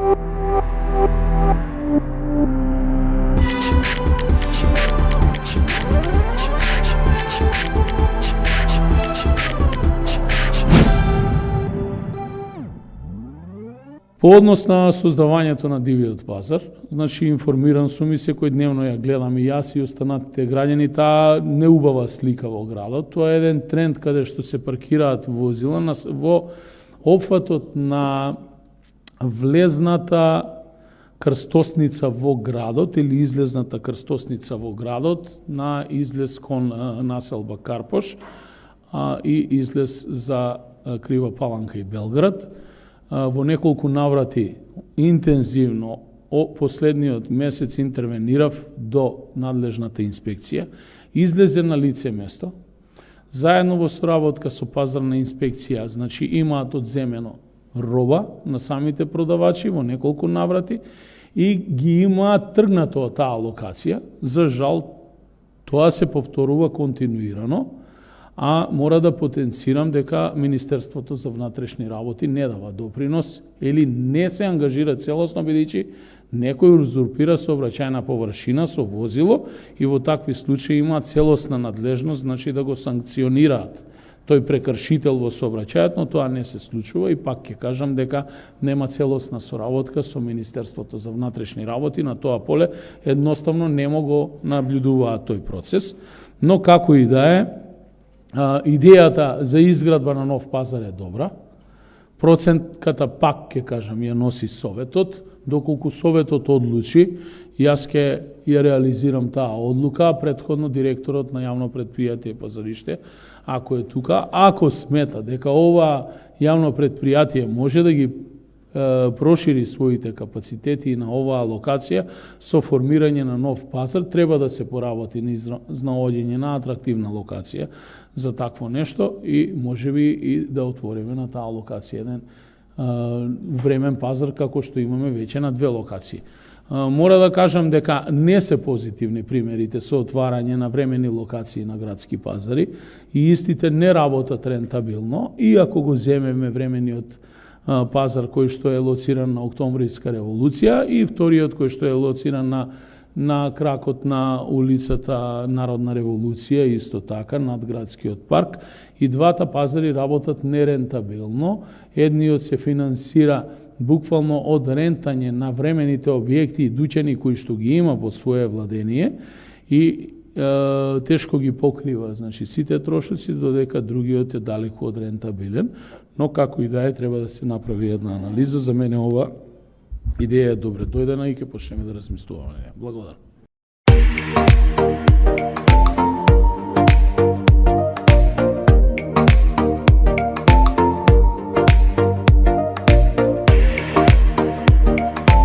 По однос на создавањето на дивиот пазар, значи информиран сум и секојдневно ја гледам и јас и останатите граѓани таа неубава слика во градот. Тоа е еден тренд каде што се паркираат возила во опфатот на влезната крстосница во градот или излезната крстосница во градот на излез кон населба Карпош и излез за Крива Паланка и Белград. Во неколку наврати интензивно последниот месец интервенирав до надлежната инспекција, излезе на лице место, заедно во соработка со пазарна инспекција, значи имаат одземено роба на самите продавачи во неколку наврати и ги имаат тргнато од таа локација. За жал, тоа се повторува континуирано, а мора да потенцирам дека Министерството за внатрешни работи не дава допринос или не се ангажира целосно, бидејќи некој узурпира сообраќајна површина со возило и во такви случаи има целосна надлежност, значи да го санкционираат тој прекршител во сообраќајот, но тоа не се случува и пак ќе кажам дека нема целосна соработка со Министерството за внатрешни работи на тоа поле, едноставно не го наблюдуваат тој процес, но како и да е, идејата за изградба на нов пазар е добра. Процентката пак ќе кажам ја носи Советот, доколку Советот одлучи, јас ќе ја реализирам таа одлука, претходно директорот на јавно предпријатие Пазариште, ако е тука, ако смета дека ова јавно предпријатие може да ги прошири своите капацитети на оваа локација со формирање на нов пазар, треба да се поработи на наоѓање на атрактивна локација за такво нешто и можеби и да отвориме на таа локација еден времен пазар како што имаме веќе на две локации. Мора да кажам дека не се позитивни примерите со отварање на времени локации на градски пазари и истите не работат рентабилно, и ако го земеме времениот пазар кој што е лоциран на Октомвриска револуција и вториот кој што е лоциран на кракот на улицата Народна револуција, исто така над градскиот парк, и двата пазари работат нерентабилно. Едниот се финансира буквално од рентање на времените објекти и дуќани кои што ги има во свое владение и тешко ги покрива, значи сите трошоци, додека другиот е далеку од рентабилен, но како и да е, треба да се направи една анализа. За мене ова идеја е добре дојдена и ќе почнеме да размислуваме. Благодарам.